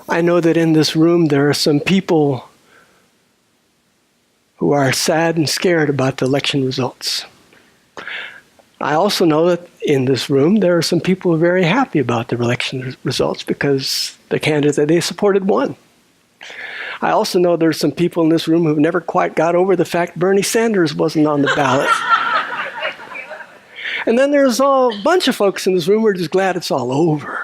I know that in this room there are some people who are sad and scared about the election results. I also know that in this room there are some people who are very happy about the election results because the candidate that they supported won. I also know there's some people in this room who've never quite got over the fact Bernie Sanders wasn't on the ballot. And then there's a bunch of folks in this room who are just glad it's all over.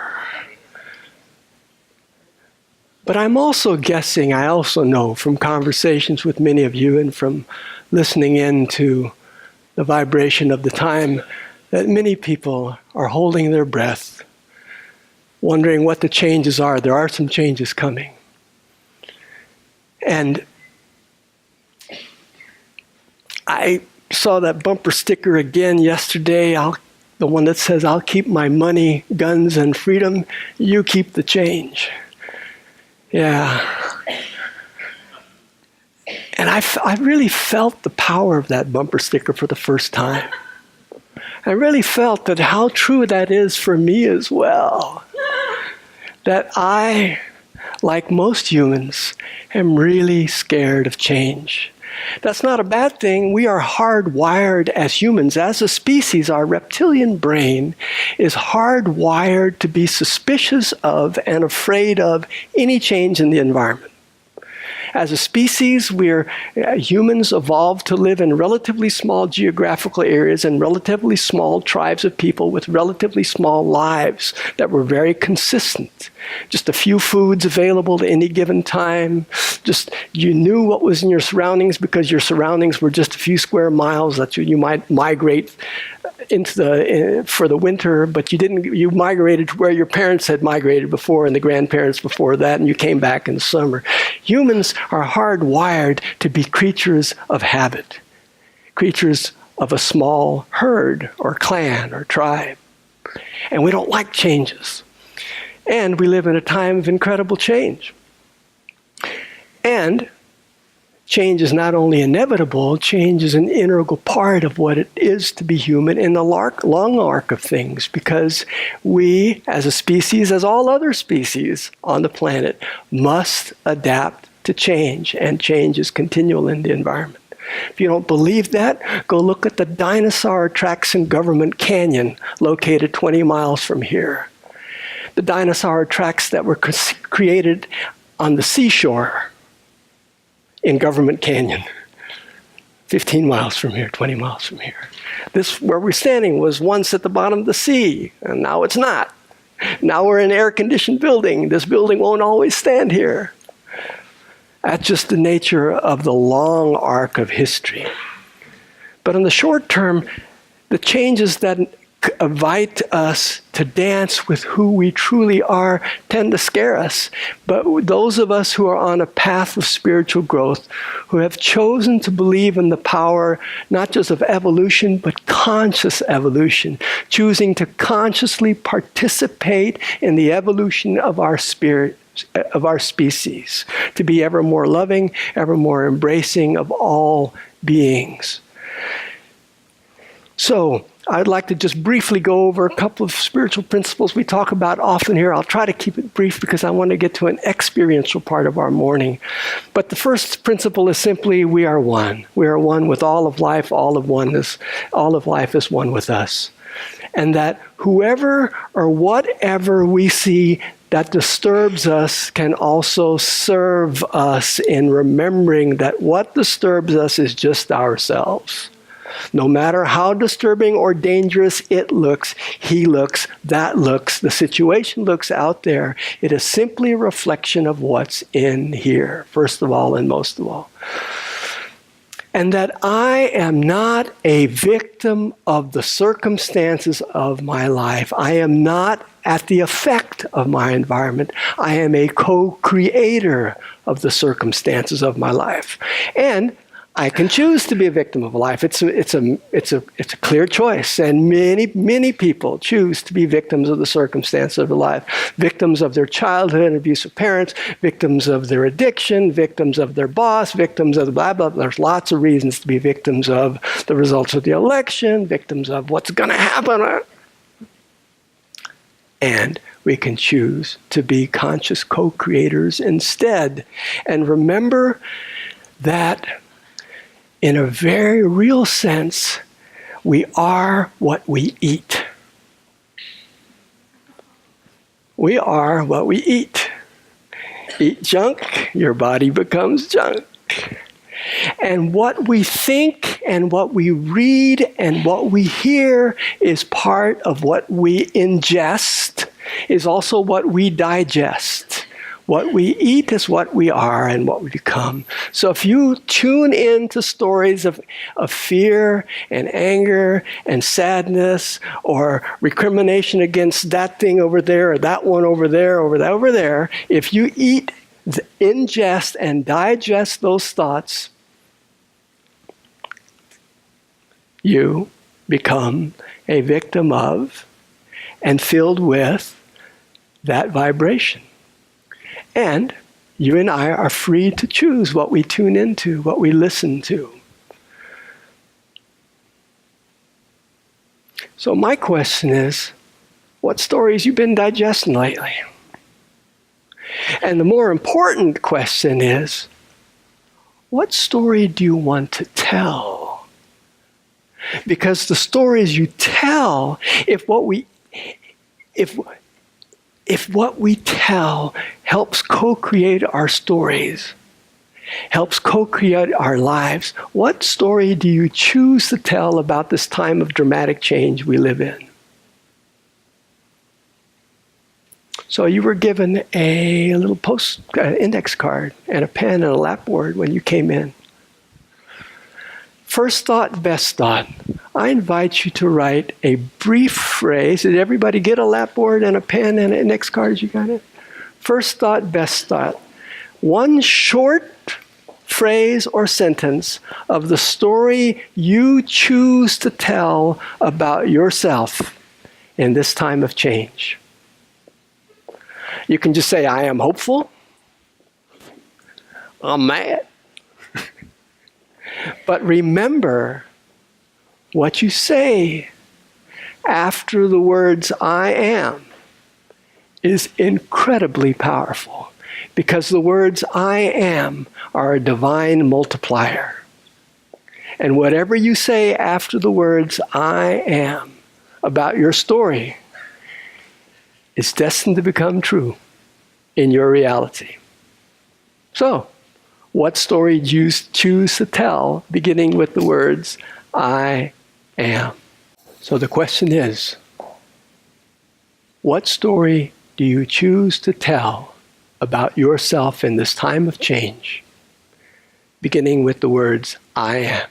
But I'm also guessing, I also know from conversations with many of you and from listening in to the vibration of the time, that many people are holding their breath, wondering what the changes are. There are some changes coming. And I saw that bumper sticker again yesterday, the one that says, "I'll keep my money, guns, and freedom. You keep the change." Yeah. And I really felt the power of that bumper sticker for the first time. I really felt that how true that is for me as well. That I, like most humans, am really scared of change. That's not a bad thing. We are hardwired as humans. As a species, our reptilian brain is hardwired to be suspicious of and afraid of any change in the environment. As a species, humans evolved to live in relatively small geographical areas and relatively small tribes of people with relatively small lives that were very consistent. Just a few foods available at any given time. Just you knew what was in your surroundings because your surroundings were just a few square miles that you might migrate for the winter, but you migrated to where your parents had migrated before and the grandparents before that, and you came back in the summer. Humans are hardwired to be creatures of habit, creatures of a small herd or clan or tribe. And we don't like changes. And we live in a time of incredible change. And change is not only inevitable, change is an integral part of what it is to be human in the long arc of things, because we, as a species, as all other species on the planet, must adapt to change, and change is continual in the environment. If you don't believe that, go look at the dinosaur tracks in Government Canyon, located 20 miles from here. The dinosaur tracks that were created on the seashore in Government Canyon, 15 miles from here, 20 miles from here. This, where we're standing, was once at the bottom of the sea, and now it's not. Now we're in an air-conditioned building. This building won't always stand here. That's just the nature of the long arc of history. But in the short term, the changes that invite us to dance with who we truly are tend to scare us. But those of us who are on a path of spiritual growth, who have chosen to believe in the power not just of evolution, but conscious evolution, choosing to consciously participate in the evolution of our spirit, of our species, to be ever more loving, ever more embracing of all beings. So, I'd like to just briefly go over a couple of spiritual principles we talk about often here. I'll try to keep it brief because I want to get to an experiential part of our morning. But the first principle is simply we are one. We are one with all of life, all of oneness. All of life is one with us. And that whoever or whatever we see that disturbs us can also serve us in remembering that what disturbs us is just ourselves. No matter how disturbing or dangerous it looks, he looks, that looks, the situation looks out there, it is simply a reflection of what's in here, first of all and most of all. And that I am not a victim of the circumstances of my life. I am not at the effect of my environment. I am a co-creator of the circumstances of my life. And I can choose to be a victim of life. It's a clear choice, and many people choose to be victims of the circumstances of their life, victims of their childhood and abusive parents, victims of their addiction, victims of their boss, victims of the blah blah. There's lots of reasons to be victims of the results of the election, victims of what's going to happen, and we can choose to be conscious co-creators instead. And remember that in a very real sense, we are what we eat. We are what we eat. Eat junk, your body becomes junk. And what we think and what we read and what we hear is part of what we ingest, is also what we digest. What we eat is what we are and what we become. So if you tune in to stories of fear and anger and sadness or recrimination against that thing over there or that one over there or that over there, if you ingest and digest those thoughts, you become a victim of and filled with that vibration. And you and I are free to choose what we tune into, what we listen to. So my question is, what stories you've been digesting lately? And the more important question is, what story do you want to tell? Because the stories you tell, if what we tell helps co-create our stories, helps co-create our lives, what story do you choose to tell about this time of dramatic change we live in? So you were given a little index card and a pen and a lapboard when you came in. First thought, best thought. I invite you to write a brief phrase. Did everybody get a lapboard and a pen and an index card? You got it? First thought, best thought. One short phrase or sentence of the story you choose to tell about yourself in this time of change. You can just say, I am hopeful. I'm mad. But remember, what you say after the words I am is incredibly powerful, because the words I am are a divine multiplier. And whatever you say after the words I am about your story is destined to become true in your reality. So, what story do you choose to tell beginning with the words I am? So the question is, what story do you choose to tell about yourself in this time of change, beginning with the words I am?